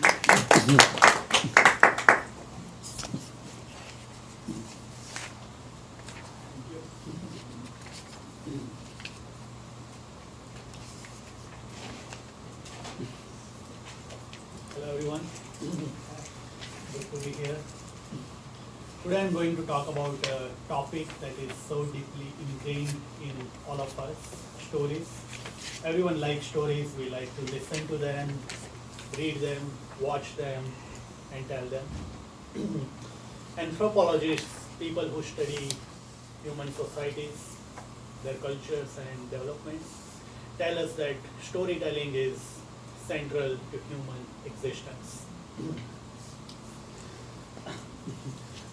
Hello everyone, good to be here. Today I'm going to talk about a topic that is so deeply ingrained in all of us, stories. Everyone likes stories, we like to listen to them, read them, watch them, and tell them. Anthropologists, people who study human societies, their cultures and developments, tell us that storytelling is central to human existence.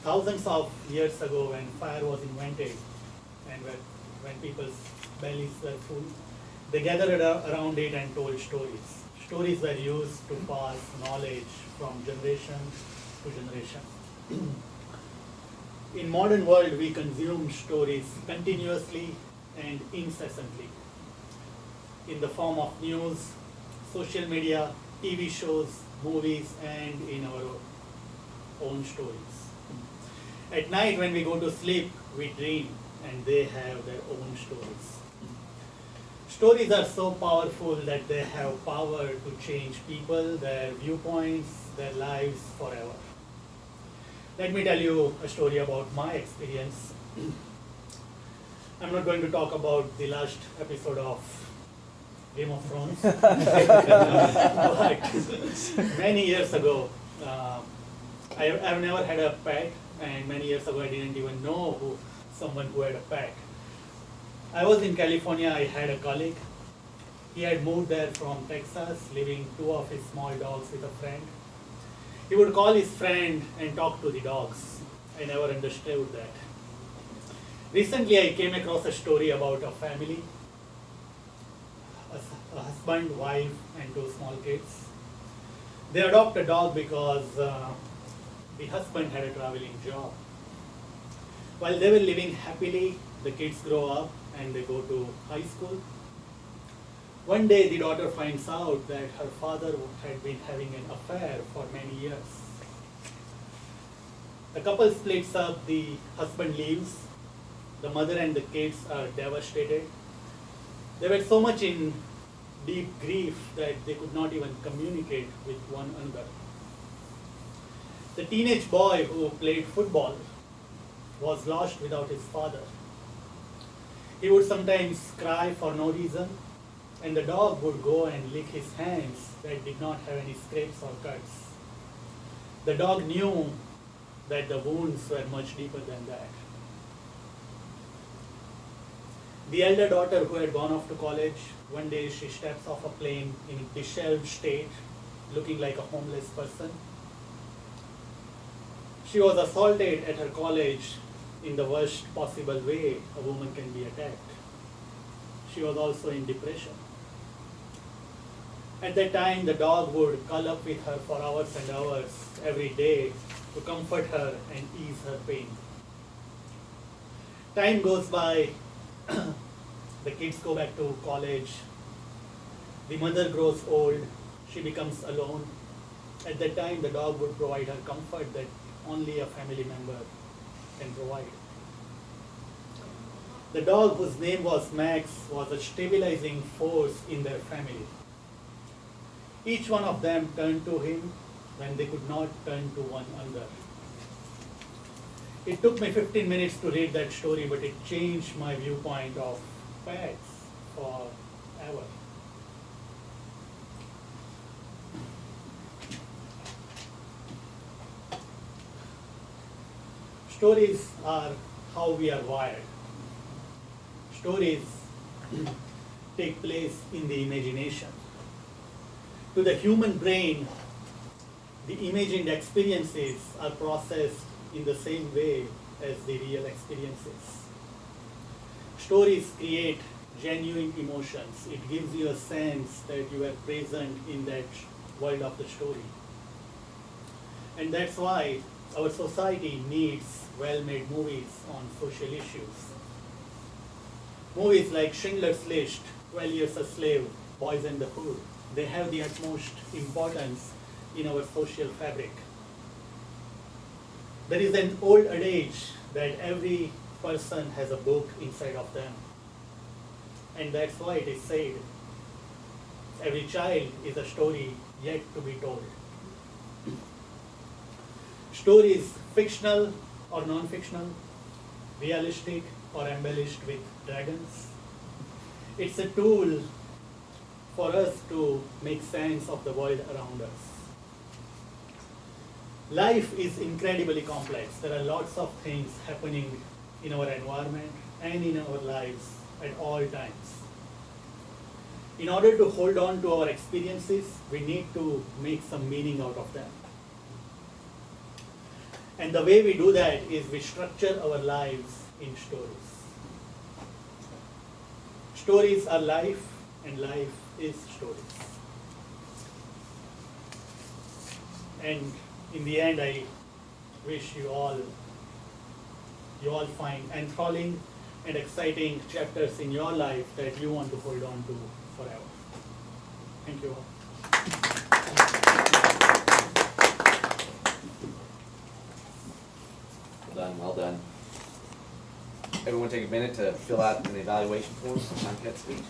Thousands of years ago, when fire was invented and when people's bellies were full, they gathered around it and told stories. Stories were used to pass knowledge from generation to generation. In modern world, we consume stories continuously and incessantly in the form of news, social media, TV shows, movies, and in our own stories. At night when we go to sleep, we dream and they have their own stories. Stories are so powerful that they have power to change people, their viewpoints, their lives forever. Let me tell you a story about my experience. I'm not going to talk about the last episode of Game of Thrones. But many years ago, I've never had a pet, and many years ago I didn't even know someone who had a pet. I was in California, I had a colleague. He had moved there from Texas, leaving two of his small dogs with a friend. He would call his friend and talk to the dogs. I never understood that. Recently I came across a story about a family, a husband, wife, and two small kids. They adopt a dog because the husband had a traveling job. While they were living happily, the kids grow up and they go to high school. One day the daughter finds out that her father had been having an affair for many years. The couple splits up, the husband leaves, the mother and the kids are devastated. They were so much in deep grief that they could not even communicate with one another. The teenage boy who played football was lost without his father. He would sometimes cry for no reason, and the dog would go and lick his hands that did not have any scrapes or cuts. The dog knew that the wounds were much deeper than that. The elder daughter, who had gone off to college, one day she steps off a plane in a disheveled state, looking like a homeless person. She was assaulted at her college in the worst possible way a woman can be attacked. She was also in depression. At that time, the dog would curl up with her for hours and hours every day to comfort her and ease her pain. Time goes by, the kids go back to college, the mother grows old, she becomes alone. At that time, the dog would provide her comfort that only a family member can provide. The dog, whose name was Max, was a stabilizing force in their family. Each one of them turned to him when they could not turn to one another. It took me 15 minutes to read that story, but it changed my viewpoint of pets forever. Stories are how we are wired. Stories take place in the imagination. To the human brain, the imagined experiences are processed in the same way as the real experiences. Stories create genuine emotions. It gives you a sense that you are present in that world of the story. And that's why our society needs well-made movies on social issues. Movies like Schindler's List, 12 Years a Slave, Boys in the Hood, they have the utmost importance in our social fabric. There is an old adage that every person has a book inside of them. And that's why it is said, every child is a story yet to be told. Stories, fictional or non-fictional, realistic or embellished with dragons. It's a tool for us to make sense of the world around us. Life is incredibly complex. There are lots of things happening in our environment and in our lives at all times. In order to hold on to our experiences, we need to make some meaning out of them. And the way we do that is we structure our lives in stories. Stories are life, and life is stories. And in the end, I wish you all find enthralling and exciting chapters in your life that you want to hold on to forever. Thank you all. Well done, well done. Everyone take a minute to fill out an evaluation form for Sanket's speech.